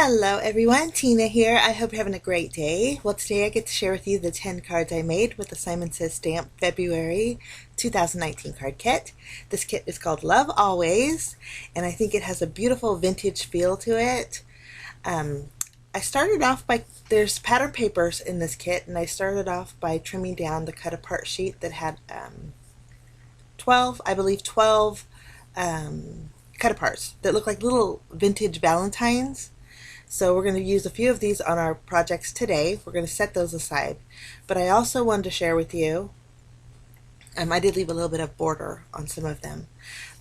Hello everyone, Tina here. I hope you're having a great day. Well, today I get to share with you the 10 cards I made with the Simon Says Stamp February 2019 card kit. This kit is called Love Always, and I think it has a beautiful vintage feel to it. I started off by, there's pattern papers in this kit, and I started off by trimming down the cut apart sheet that had 12 cut aparts that look like little vintage valentines. So we're going to use a few of these on our projects today. We're going to set those aside. But I also wanted to share with you, I did leave a little bit of border on some of them,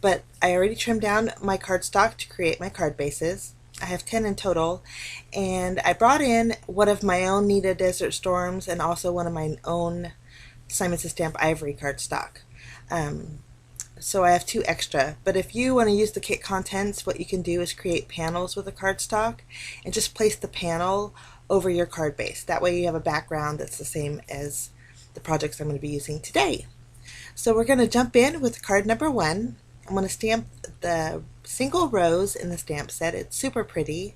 but I already trimmed down my cardstock to create my card bases. I have 10 in total, and I brought in one of my own Nita Desert Storms and also one of my own Simon Says Stamp Ivory cardstock. So I have 2 extra, but if you want to use the kit contents, what you can do is create panels with a cardstock and just place the panel over your card base. That way you have a background that's the same as the projects I'm going to be using today. So we're going to jump in with card number 1. I'm going to stamp the single rose in the stamp set. It's super pretty.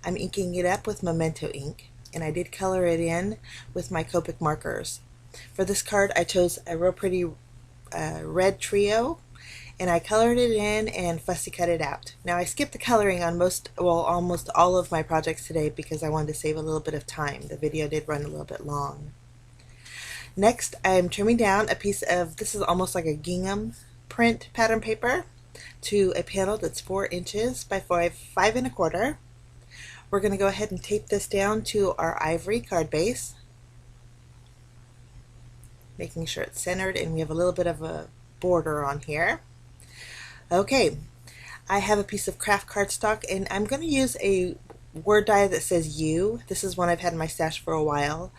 I'm inking it up with Memento ink, and I did color it in with my Copic markers. For this card I chose a real pretty red trio, and I colored it in and fussy cut it out. Now I skipped the coloring on almost all of my projects today because I wanted to save a little bit of time. The video did run a little bit long. Next, I'm trimming down a piece of, this is almost like a gingham print pattern paper, to a panel that's 4 inches by 5.25. We're going to go ahead and tape this down to our ivory card base, making sure it's centered, and we have a little bit of a border on here. Okay, I have a piece of kraft cardstock, and I'm going to use a word die that says U. This is one I've had in my stash for a while.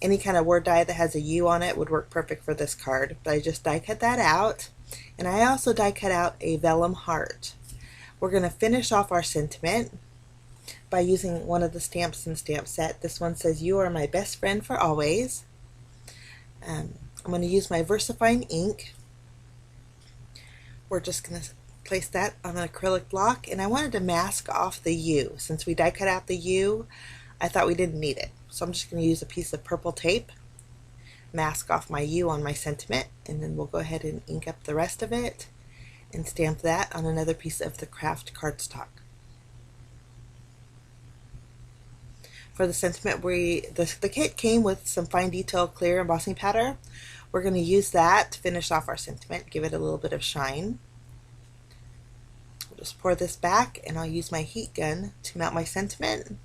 Any kind of word die that has a U on it would work perfect for this card, but I just die cut that out, and I also die cut out a vellum heart. We're going to finish off our sentiment by using one of the stamps in the stamp set. This one says, "You are my best friend for always." I'm going to use my VersaFine ink. We're just going to place that on an acrylic block, and I wanted to mask off the U. Since we die cut out the U, I thought we didn't need it. So I'm just going to use a piece of purple tape, mask off my U on my sentiment, and then we'll go ahead and ink up the rest of it and stamp that on another piece of the kraft cardstock. For the sentiment, the kit came with some fine detail clear embossing powder. We're going to use that to finish off our sentiment, give it a little bit of shine. I'll just pour this back, and I'll use my heat gun to melt my sentiment.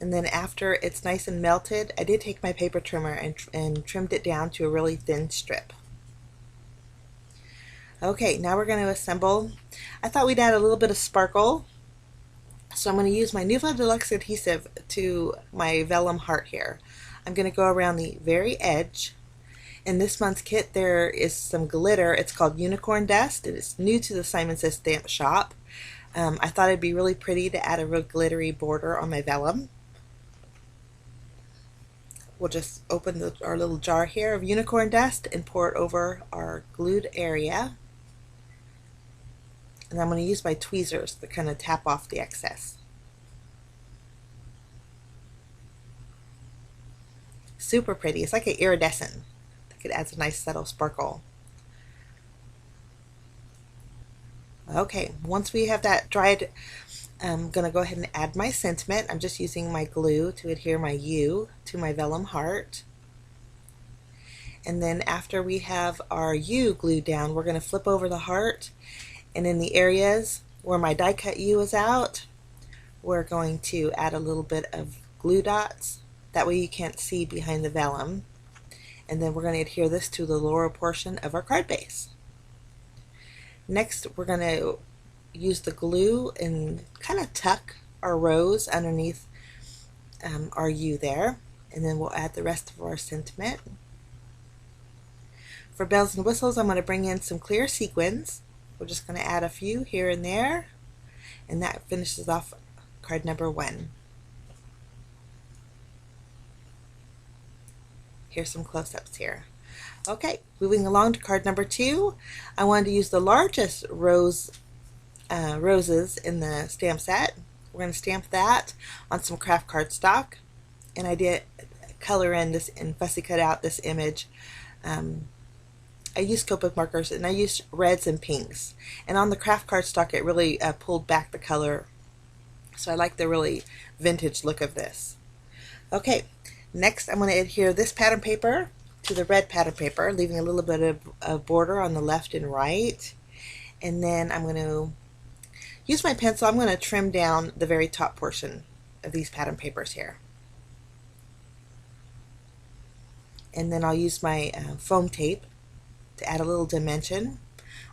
And then after it's nice and melted, I did take my paper trimmer and trimmed it down to a really thin strip. Okay, now we're going to assemble. I thought we'd add a little bit of sparkle. So I'm going to use my Nuvo Deluxe adhesive to my vellum heart here. I'm going to go around the very edge. In this month's kit there is some glitter. It's called Unicorn Dust. It is new to the Simon Says Stamp shop. I thought it'd be really pretty to add a real glittery border on my vellum. We'll just open our little jar here of unicorn dust and pour it over our glued area. And I'm going to use my tweezers to kind of tap off the excess. Super pretty. It's like an iridescent. I think it adds a nice subtle sparkle. Okay, once we have that dried, I'm going to go ahead and add my sentiment. I'm just using my glue to adhere my U to my vellum heart. And then after we have our U glued down, we're going to flip over the heart, and in the areas where my die cut U is out, we're going to add a little bit of glue dots. That way you can't see behind the vellum. And then we're going to adhere this to the lower portion of our card base. Next, we're going to use the glue and kind of tuck our rose underneath our U there. And then we'll add the rest of our sentiment. For bells and whistles, I'm going to bring in some clear sequins. We're just going to add a few here and there, and that finishes off card number 1. Here's some close-ups here. Okay, moving along to card number 2. I wanted to use the largest rose roses in the stamp set. We're going to stamp that on some craft cardstock, and I did color in this and fussy cut out this image. I used Copic markers, and I used reds and pinks, and on the craft cardstock it really pulled back the color, so I like the really vintage look of this. Okay, next I'm going to adhere this pattern paper to the red pattern paper, leaving a little bit of border on the left and right, and then I'm going to use my pencil. I'm going to trim down the very top portion of these pattern papers here. And then I'll use my foam tape to add a little dimension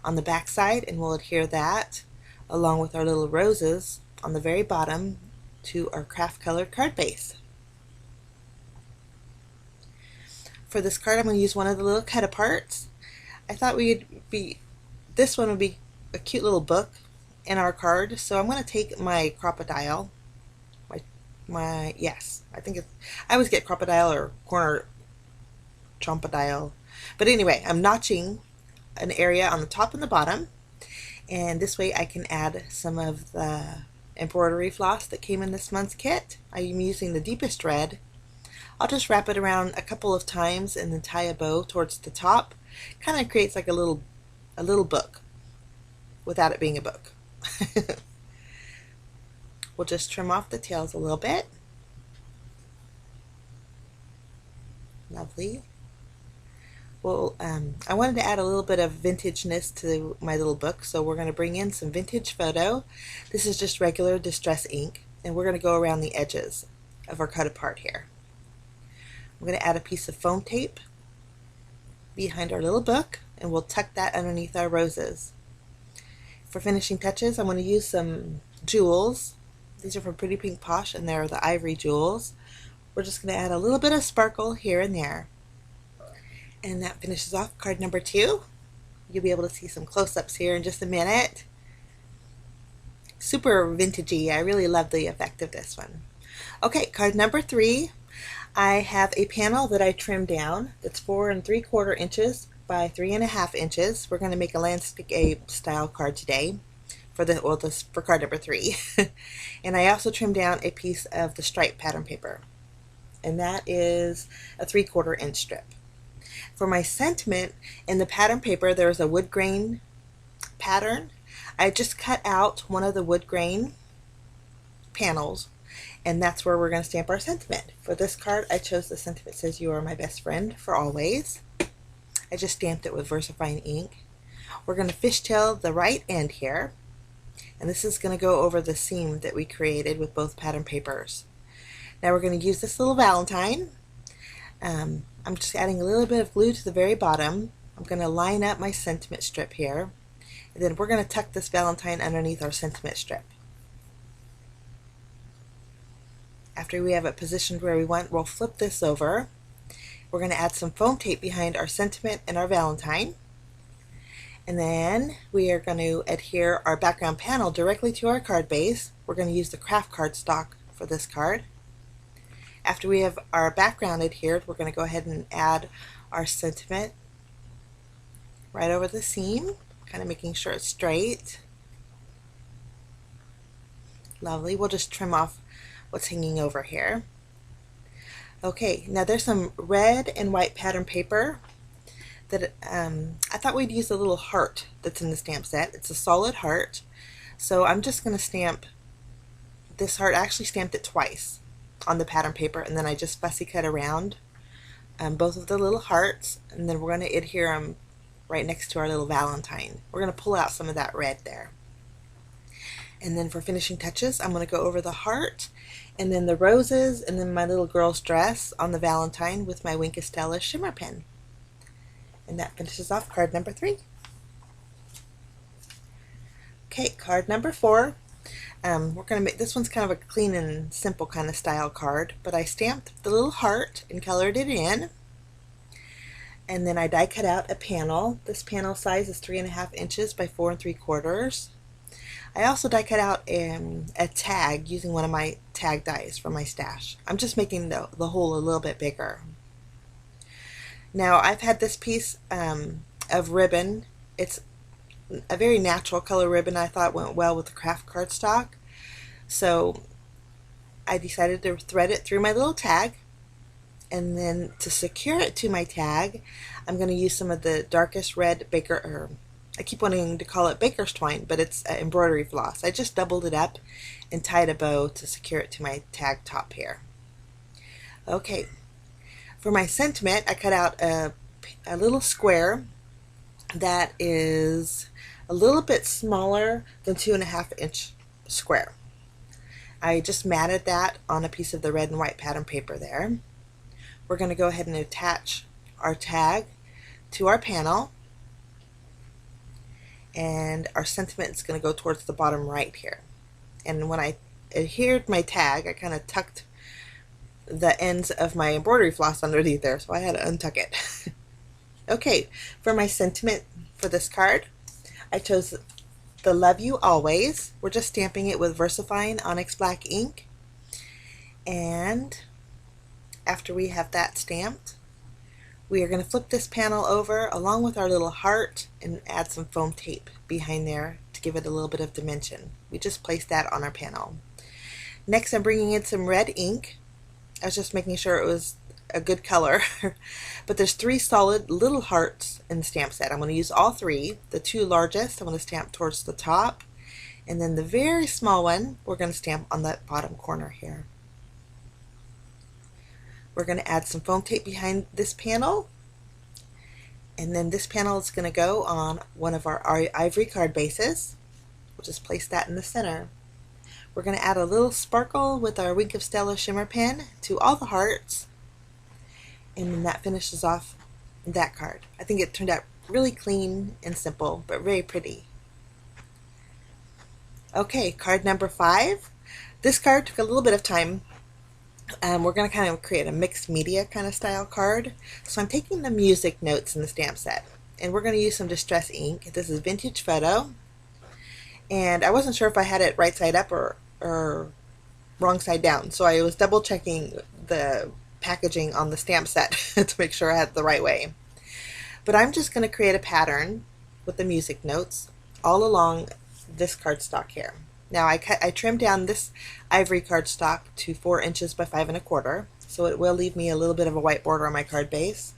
on the back side, and we'll adhere that along with our little roses on the very bottom to our craft colored card base. For this card, I'm going to use one of the little cut aparts. I thought this one would be a cute little book in our card, so I'm going to take my crocodile. Yes, I always get crocodile or corner trompadile. But anyway, I'm notching an area on the top and the bottom, and this way I can add some of the embroidery floss that came in this month's kit. I'm using the deepest red. I'll just wrap it around a couple of times and then tie a bow towards the top. Kind of creates like a little book without it being a book. We'll just trim off the tails a little bit. Lovely. Well, I wanted to add a little bit of vintageness to my little book, so we're going to bring in some vintage photo. This is just regular distress ink, and we're going to go around the edges of our cut apart here. I'm going to add a piece of foam tape behind our little book, and we'll tuck that underneath our roses. For finishing touches, I'm going to use some jewels. These are from Pretty Pink Posh, and they're the ivory jewels. We're just going to add a little bit of sparkle here and there. And that finishes off card number 2. You'll be able to see some close-ups here in just a minute. Super vintagey. I really love the effect of this one. Okay, card number 3. I have a panel that I trimmed down that's 4 3/4 inches by 3.5 inches. We're going to make a landscape style card today for for card number 3. And I also trimmed down a piece of the stripe pattern paper, and that is a 3/4 inch strip. For my sentiment, in the pattern paper there is a wood grain pattern. I just cut out one of the wood grain panels, and that's where we're going to stamp our sentiment. For this card, I chose the sentiment says you are my best friend for always. I just stamped it with VersaFine ink. We're going to fishtail the right end here, and this is going to go over the seam that we created with both pattern papers. Now we're going to use this little Valentine. I'm just adding a little bit of glue to the very bottom. I'm going to line up my sentiment strip here, and then we're going to tuck this Valentine underneath our sentiment strip. After we have it positioned where we want, we'll flip this over. We're going to add some foam tape behind our sentiment and our Valentine, and then we are going to adhere our background panel directly to our card base. We're going to use the craft cardstock for this card. After we have our background adhered, we're going to go ahead and add our sentiment right over the seam, kind of making sure it's straight. Lovely. We'll just trim off what's hanging over here. Okay, now there's some red and white pattern paper that I thought we'd use a little heart that's in the stamp set. It's a solid heart, so I'm just going to stamp this heart. I actually stamped it twice on the pattern paper, and then I just fussy cut around both of the little hearts, and then we're going to adhere them right next to our little Valentine. We're going to pull out some of that red there. And then for finishing touches, I'm going to go over the heart, and then the roses, and then my little girl's dress on the Valentine with my Wink of Stella shimmer pen. And that finishes off card number 3. Okay, card number 4. We're going to make this one's kind of a clean and simple kind of style card, but I stamped the little heart and colored it in, and then I die cut out a panel. This panel size is 3.5 inches by 4 3/4. I also die cut out a tag using one of my tag dies from my stash. I'm just making the hole a little bit bigger. Now I've had this piece of ribbon. It's a very natural color ribbon I thought went well with the kraft cardstock. So I decided to thread it through my little tag, and then to secure it to my tag, I'm going to use some of the darkest red I keep wanting to call it baker's twine, but it's embroidery floss. I just doubled it up and tied a bow to secure it to my tag top here. Okay, for my sentiment, I cut out a little square that is a little bit smaller than 2.5-inch square. I just matted that on a piece of the red and white pattern paper there. We're going to go ahead and attach our tag to our panel, and our sentiment is going to go towards the bottom right here. And when I adhered my tag, I kind of tucked the ends of my embroidery floss underneath there, so I had to untuck it. Okay, for my sentiment for this card, I chose the Love You Always. We're just stamping it with VersaFine Onyx Black ink. And after we have that stamped, we are going to flip this panel over along with our little heart and add some foam tape behind there to give it a little bit of dimension. We just placed that on our panel. Next, I'm bringing in some red ink. I was just making sure it was a good color. But there's 3 solid little hearts in the stamp set. I'm going to use all 3. The 2 largest I'm going to stamp towards the top, and then the very small one we're going to stamp on that bottom corner here. We're going to add some foam tape behind this panel, and then this panel is going to go on one of our ivory card bases. We'll just place that in the center. We're going to add a little sparkle with our Wink of Stella shimmer pen to all the hearts, and then that finishes off that card. I think it turned out really clean and simple, but very pretty. Okay, card number 5. This card took a little bit of time. We're going to kind of create a mixed media kind of style card. So I'm taking the music notes in the stamp set, and we're going to use some distress ink. This is Vintage Photo, and I wasn't sure if I had it right side up or wrong side down, so I was double checking the packaging on the stamp set to make sure I had it the right way. But I'm just going to create a pattern with the music notes all along this cardstock here. Now I trimmed down this ivory cardstock to 4 inches by 5 1/4, so it will leave me a little bit of a white border on my card base.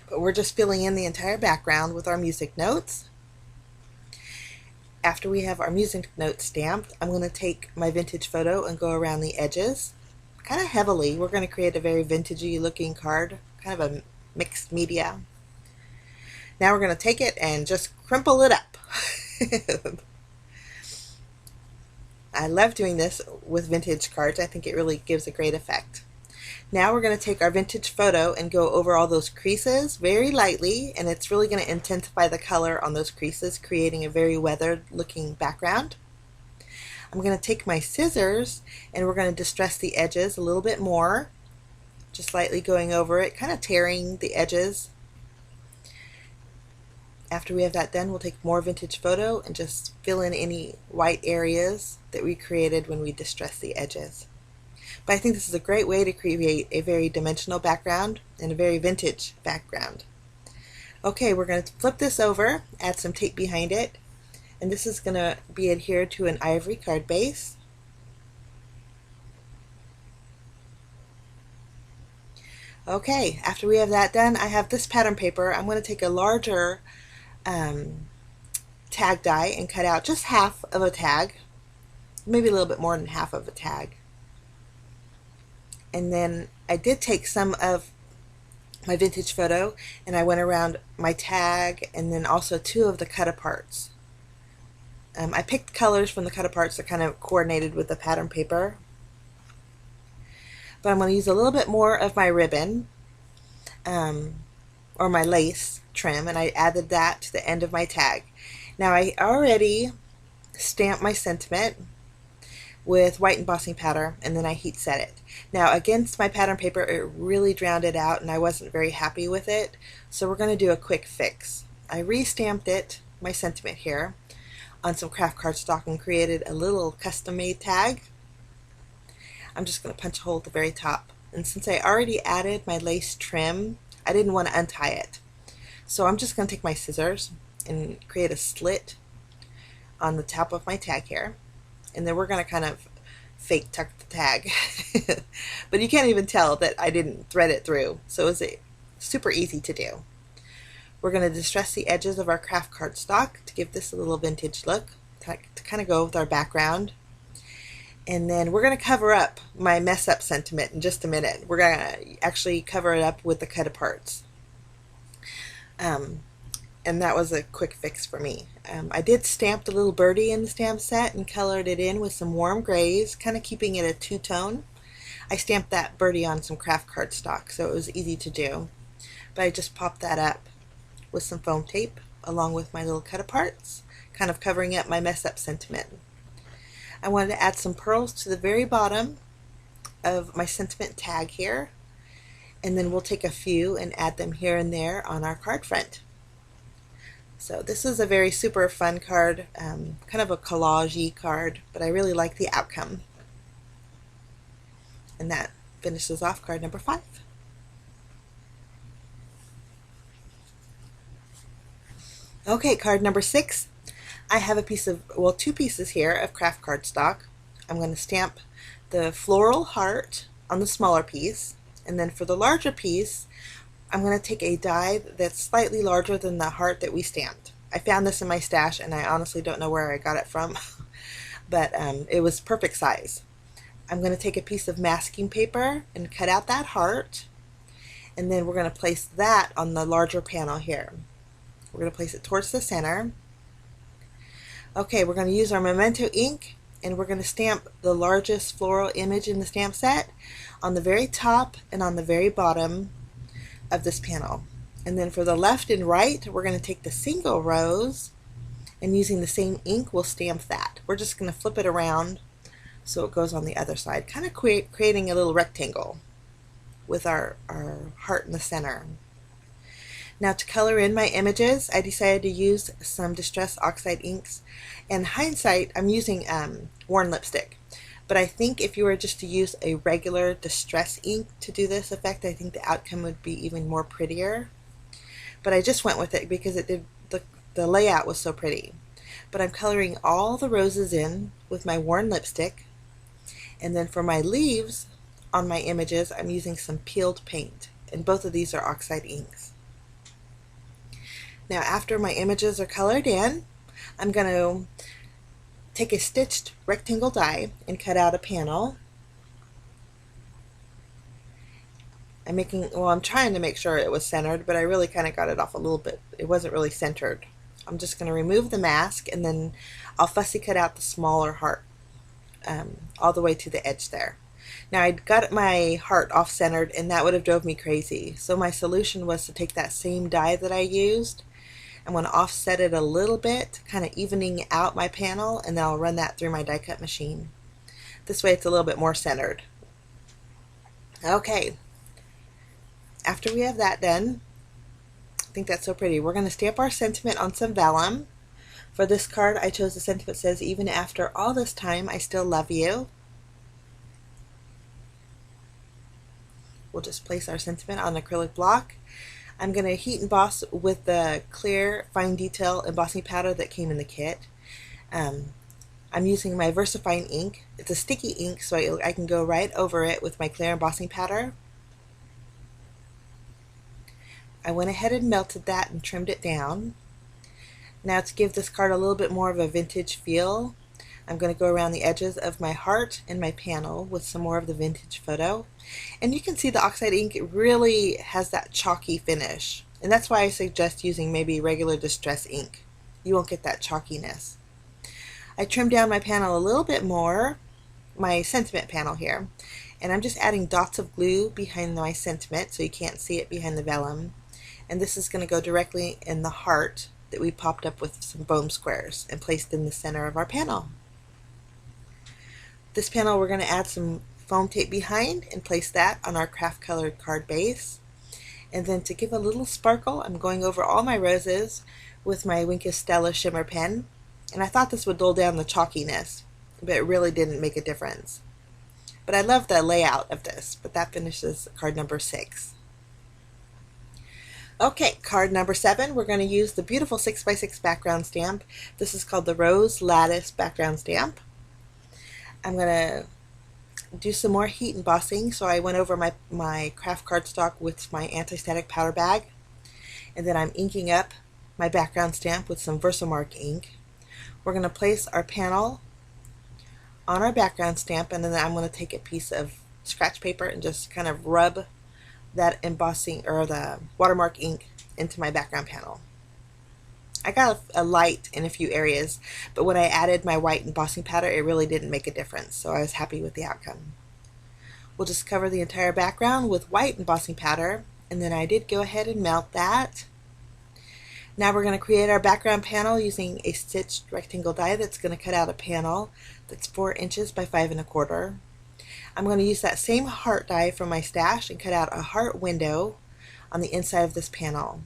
But we're just filling in the entire background with our music notes. After we have our music notes stamped, I'm going to take my Vintage Photo and go around the edges kind of heavily. We're going to create a very vintagey looking card, kind of a mixed media. Now we're going to take it and just crumple it up. I love doing this with vintage cards. I think it really gives a great effect. Now we're going to take our Vintage Photo and go over all those creases very lightly, and it's really going to intensify the color on those creases, creating a very weathered looking background. I'm going to take my scissors and we're going to distress the edges a little bit more, just lightly going over it, kind of tearing the edges. After we have that done, we'll take more Vintage Photo and just fill in any white areas that we created when we distressed the edges. But I think this is a great way to create a very dimensional background and a very vintage background. Okay, we're going to flip this over, add some tape behind it, and this is going to be adhered to an ivory card base. Okay, after we have that done, I have this pattern paper. I'm going to take a larger tag die and cut out just half of a tag, maybe a little bit more than half of a tag. And then I did take some of my Vintage Photo and I went around my tag and then also 2 of the cut aparts. I picked colors from the cut aparts that kind of coordinated with the pattern paper. But I'm going to use a little bit more of my ribbon or my lace trim, and I added that to the end of my tag. Now I already stamped my sentiment with white embossing powder, and then I heat set it. Now against my pattern paper, it really drowned it out and I wasn't very happy with it, so we're going to do a quick fix. I re-stamped it, my sentiment here, on some kraft cardstock and created a little custom-made tag. I'm just going to punch a hole at the very top, and since I already added my lace trim, I didn't want to untie it. So I'm just going to take my scissors and create a slit on the top of my tag here. And then we're going to kind of fake tuck the tag. But you can't even tell that I didn't thread it through. So it's super easy to do. We're going to distress the edges of our craft cardstock to give this a little vintage look, to kind of go with our background. And then we're going to cover up my mess up sentiment in just a minute. We're going to actually cover it up with the cut aparts. And that was a quick fix for me. I did stamp the little birdie in the stamp set and colored it in with some warm grays, kind of keeping it a two-tone. I stamped that birdie on some craft cardstock, so it was easy to do. But I just popped that up with some foam tape along with my little cut aparts, kind of covering up my mess up sentiment. I wanted to add some pearls to the very bottom of my sentiment tag here, and then we'll take a few and add them here and there on our card front. So this is a very super fun card, kind of a collage-y card, but I really like the outcome. And that finishes off card number 5. Okay, card number 6. I have a piece of, well, 2 pieces here of craft cardstock. I'm going to stamp the floral heart on the smaller piece, and then for the larger piece, I'm going to take a die that's slightly larger than the heart that we stamped. I found this in my stash and I honestly don't know where I got it from, but it was perfect size. I'm going to take a piece of masking paper and cut out that heart, and then we're going to place that on the larger panel here. We're going to place it towards the center. Okay, we're going to use our memento ink, and we're going to stamp the largest floral image in the stamp set on the very top and on the very bottom of this panel. And then for the left and right, we're going to take the single rows, and using the same ink, we'll stamp that. We're just going to flip it around so it goes on the other side, kind of creating a little rectangle with our heart in the center. Now to color in my images, I decided to use some Distress Oxide inks. In hindsight, I'm using worn lipstick. But I think if you were just to use a regular Distress ink to do this effect, I think the outcome would be even more prettier. But I just went with it because it did the layout was so pretty. But I'm coloring all the roses in with my worn lipstick. And then for my leaves on my images, I'm using some peeled paint. And both of these are oxide inks. Now after my images are colored in, I'm going to take a stitched rectangle die and cut out a panel. I'm trying to make sure it was centered, but I really kind of got it off a little bit. It wasn't really centered. I'm just going to remove the mask, and then I'll fussy cut out the smaller heart all the way to the edge there. Now I got my heart off centered, and that would have drove me crazy. So my solution was to take that same die that I used. I'm going to offset it a little bit, kind of evening out my panel, and then I'll run that through my die cut machine. This way it's a little bit more centered. Okay, after we have that done, I think that's so pretty. We're going to stamp our sentiment on some vellum. For this card, I chose the sentiment that says, "Even after all this time, I still love you." We'll just place our sentiment on an acrylic block. I'm going to heat emboss with the clear fine detail embossing powder that came in the kit. I'm using my VersaFine ink. It's a sticky ink, so I can go right over it with my clear embossing powder. I went ahead and melted that and trimmed it down. Now to give this card a little bit more of a vintage feel, I'm going to go around the edges of my heart and my panel with some more of the vintage photo. And you can see the oxide ink really has that chalky finish. And that's why I suggest using maybe regular Distress ink. You won't get that chalkiness. I trimmed down my panel a little bit more, my sentiment panel here. And I'm just adding dots of glue behind my sentiment so you can't see it behind the vellum. And this is going to go directly in the heart that we popped up with some foam squares and placed in the center of our panel. This panel we're going to add some foam tape behind and place that on our craft colored card base. And then to give a little sparkle, I'm going over all my roses with my Wink of Stella shimmer pen. And I thought this would dull down the chalkiness, but it really didn't make a difference. But I love the layout of this, but that finishes card number 6. Okay, card number 7, we're going to use the beautiful 6x6 background stamp. This is called the Rose Lattice background stamp. I'm going to do some more heat embossing, so I went over my kraft cardstock with my anti-static powder bag, and then I'm inking up my background stamp with some Versamark ink. We're going to place our panel on our background stamp, and then I'm going to take a piece of scratch paper and just kind of rub that embossing or the watermark ink into my background panel. I got a light in a few areas, but when I added my white embossing powder, it really didn't make a difference, so I was happy with the outcome. We'll just cover the entire background with white embossing powder, and then I did go ahead and melt that. Now we're going to create our background panel using a stitched rectangle die that's going to cut out a panel that's 4 inches by 5 1/4. I'm going to use that same heart die from my stash and cut out a heart window on the inside of this panel.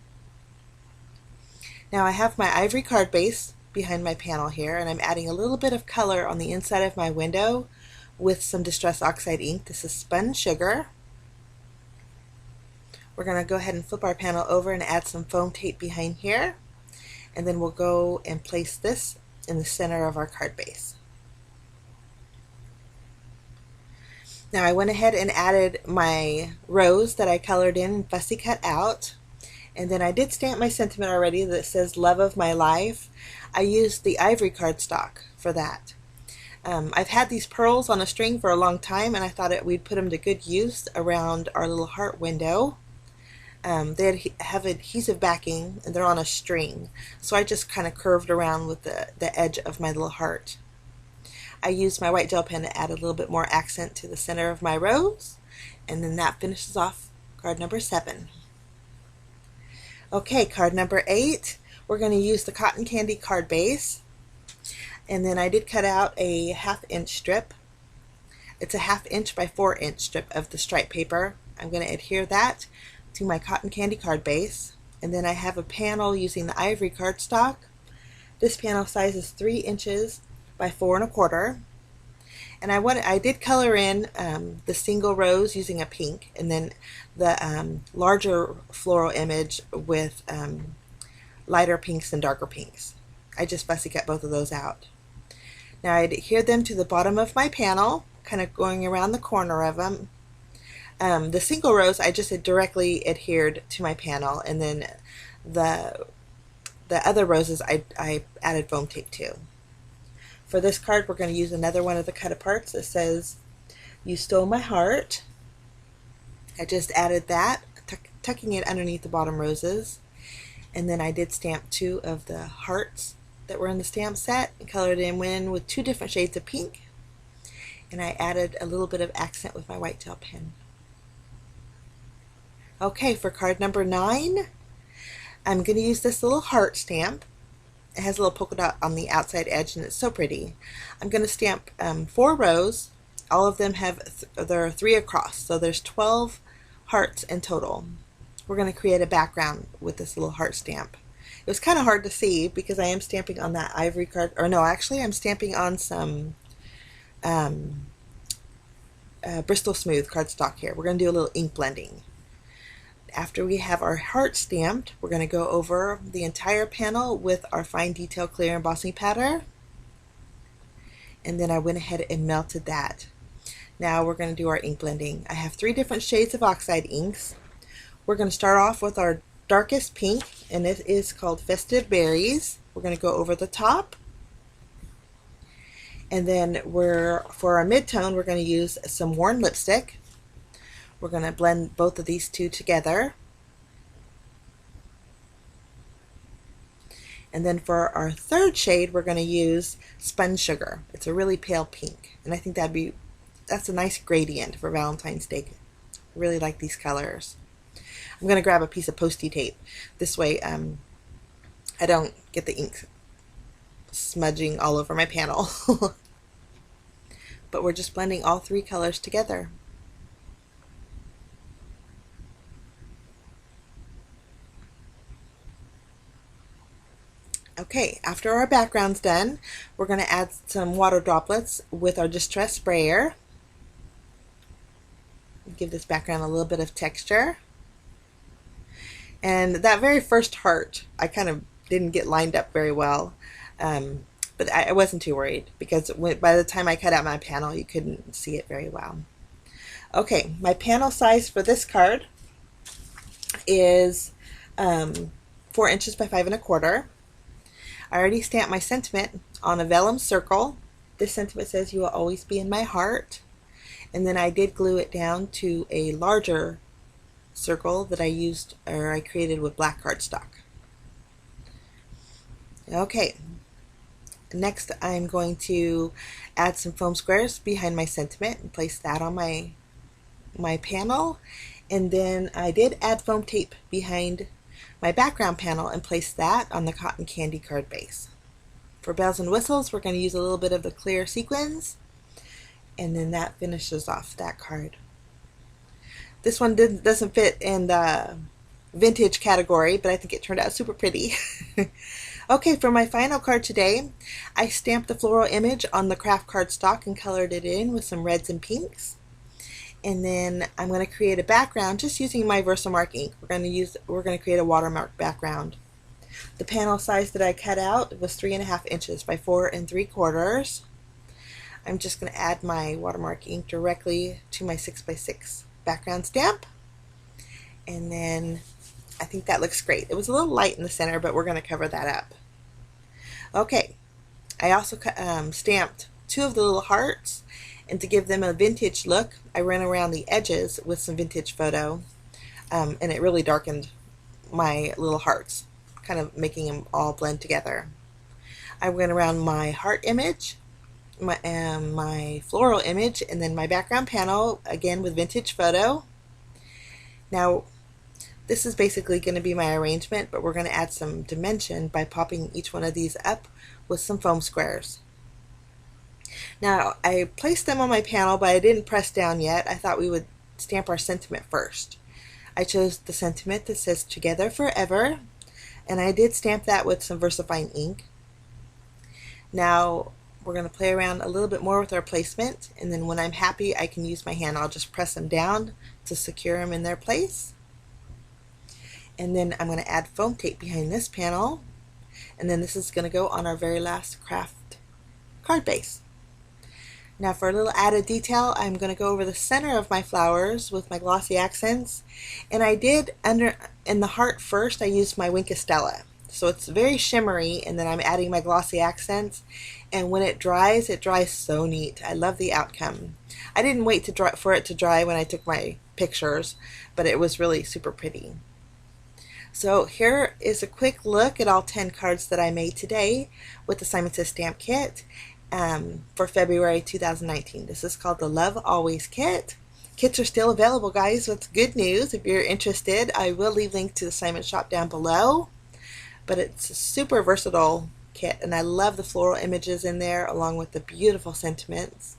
Now I have my ivory card base behind my panel here, and I'm adding a little bit of color on the inside of my window with some Distress Oxide ink. This is spun sugar. We're going to go ahead and flip our panel over and add some foam tape behind here, and then we'll go and place this in the center of our card base. Now I went ahead and added my rose that I colored in and fussy cut out, and then I did stamp my sentiment already that says love of my life. I used the ivory cardstock for that. I've had these pearls on a string for a long time, and I thought we'd put them to good use around our little heart window. They have adhesive backing and they're on a string, so I just kind of curved around with the edge of my little heart. I used my white gel pen to add a little bit more accent to the center of my rose, and then that finishes off card number 7. Okay, card number 8, we're going to use the cotton candy card base, and then I did cut out a 1/2 inch strip. It's a 1/2 inch by 4 inch strip of the stripe paper. I'm going to adhere that to my cotton candy card base, and then I have a panel using the ivory cardstock. This panel size is 3 inches by 4 1/4, and I did color in the single rose using a pink, and then the larger floral image with lighter pinks and darker pinks. I just fussy cut both of those out. Now I adhere them to the bottom of my panel, kind of going around the corner of them. The single rose I just had directly adhered to my panel, and then the other roses I added foam tape to. For this card, we're going to use another one of the cut aparts that says, "You stole my heart." I just added that, tucking it underneath the bottom roses, and then I did stamp 2 of the hearts that were in the stamp set and colored them in with 2 different shades of pink, and I added a little bit of accent with my white gel pen. Okay, for card number 9, I'm going to use this little heart stamp. It has a little polka dot on the outside edge, and it's so pretty. I'm going to stamp 4 rows. All of them there are 3 across, so there's 12 hearts in total. We're going to create a background with this little heart stamp. It was kind of hard to see because I am stamping on that ivory card, or no, actually I'm stamping on some Bristol Smooth cardstock here. We're going to do a little ink blending. After we have our heart stamped, we're going to go over the entire panel with our fine detail clear embossing powder, and then I went ahead and melted that. Now we're going to do our ink blending. I have 3 different shades of oxide inks. We're going to start off with our darkest pink, and it is called Festive Berries. We're going to go over the top, and then for our mid-tone, we're going to use some worn lipstick. We're going to blend both of these 2 together. And then for our 3rd shade, we're going to use Spun Sugar. It's a really pale pink, and I think that's a nice gradient for Valentine's Day. I really like these colors. I'm going to grab a piece of Post-it tape. This way I don't get the ink smudging all over my panel. But we're just blending all 3 colors together. Okay, after our background's done, we're going to add some water droplets with our Distress sprayer. Give this background a little bit of texture. And that very first heart, I kind of didn't get lined up very well. But I wasn't too worried because by the time I cut out my panel, you couldn't see it very well. Okay, my panel size for this card is 4 inches by 5 1/4. I already stamped my sentiment on a vellum circle. This sentiment says, "You will always be in my heart." And then I did glue it down to a larger circle that I created with black cardstock. Okay, next I'm going to add some foam squares behind my sentiment and place that on my panel. And then I did add foam tape behind my background panel and place that on the cotton candy card base. For bells and whistles, we're going to use a little bit of the clear sequins, and then that finishes off that card. This one doesn't fit in the vintage category, but I think it turned out super pretty. Okay, for my final card today, I stamped the floral image on the kraft cardstock and colored it in with some reds and pinks. And then I'm going to create a background just using my Versamark ink. We're going to create a watermark background. The panel size that I cut out was 3.5 inches by 4 3/4. I'm just going to add my watermark ink directly to my 6x6 background stamp. And then I think that looks great. It was a little light in the center, but we're going to cover that up. Okay, I also stamped 2 of the little hearts, and to give them a vintage look, I ran around the edges with some vintage photo, and it really darkened my little hearts, kind of making them all blend together. I went around my heart image, my floral image, and then my background panel, again with vintage photo. Now, this is basically going to be my arrangement, but we're going to add some dimension by popping each one of these up with some foam squares. Now, I placed them on my panel, but I didn't press down yet. I thought we would stamp our sentiment first. I chose the sentiment that says "Together Forever," and I did stamp that with some VersaFine ink. Now, we're going to play around a little bit more with our placement, and then when I'm happy, I can use my hand. I'll just press them down to secure them in their place. And then I'm going to add foam tape behind this panel, and then this is going to go on our very last kraft card base. Now for a little added detail, I'm going to go over the center of my flowers with my glossy accents, and I did in the heart first. I used my Wink Estella, so it's very shimmery, and then I'm adding my glossy accents, and when it dries so neat. I love the outcome. I didn't wait for it to dry when I took my pictures, but it was really super pretty. So here is a quick look at all 10 cards that I made today with the Simon Says Stamp Kit for February 2019. This is called the Love Always Kit. Kits are still available, guys. That's good news. If you're interested, I will leave a link to the Simon shop down below. But it's a super versatile kit, and I love the floral images in there along with the beautiful sentiments.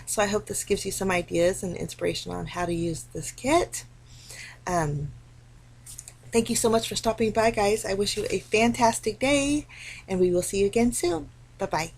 So I hope this gives you some ideas and inspiration on how to use this kit. Thank you so much for stopping by, guys. I wish you a fantastic day, and we will see you again soon. Bye-bye.